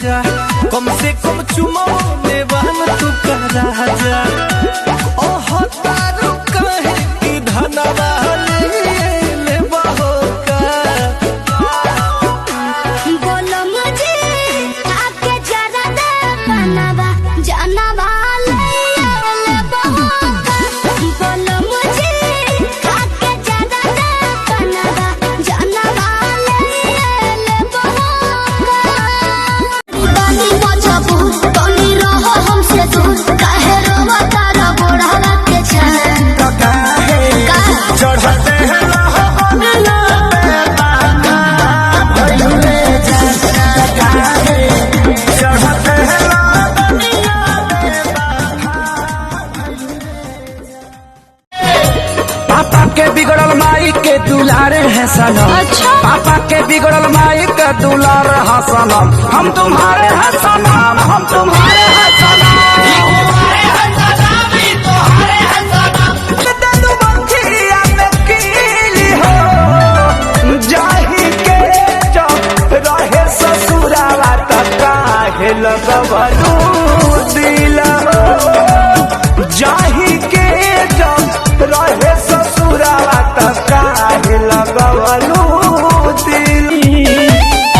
जा, कम से कम चुमो ने बहन तू का राजा। ओह तारू कहे कि धनवा ले बहो का। बोलो मुझे आके जरा दे बनवा जानवा ले बहो का। बोलो मुझे आके जरा दे बनवा जानवा ले बहो का। बानी मजबूर तनी रहो हमसे दूर, काहे रोवा तारा बोढ़ावा के छन। चढ़ते हैं पापा के बिगड़ल माई के दुलारे हैं सनम। अच्छा। पापा के बिगड़ल माई के दुलार है सनम। हम तुम्हारे हैं सनम, हम तुम्हारे हैं सनम। बंधिया में कीली हो, जाहि के जब रहे ससुरावा त काहे लगवलू दिल हो। जाहि के जब रहे ससुरावा त काहे लगवलू दिल।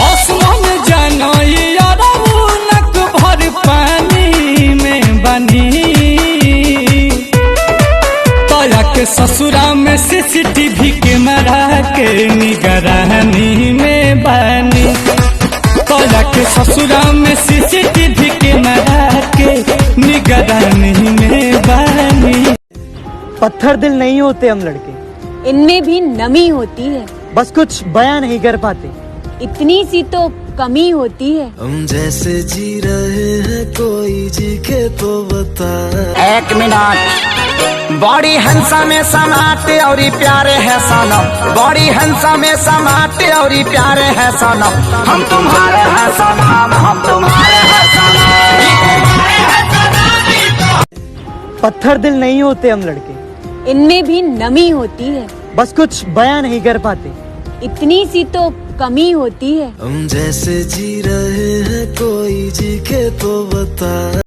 आसमान जनैया रौनक भर पानी में बनी, तोरा के ससुरा में सीसीटीवी कैमरा के निगरानी में बनी। तोरा के ससुरा में सीसीटीवी कैमरा के निगरानी में बनी। पत्थर दिल नहीं होते हम लड़के, इनमें भी नमी होती है, बस कुछ बयां नहीं कर पाते। इतनी सी तो कमी होती है। हम जैसे जी रहे हैं कोई जी के तो बता। एक मिनट, बड़ी हंसा में समाते और प्यारे है सनम। बड़ी हंसा में समाते और प्यारे है सनम। हम तुम्हारे हैं सनम, हम तुम्हारे हैं सनम। पत्थर दिल नहीं होते हम लड़के, इनमें भी नमी होती है, बस कुछ बयां नहीं कर पाते। इतनी सी तो कमी होती है। हम जैसे जी रहे हैं कोई जी के तो बता।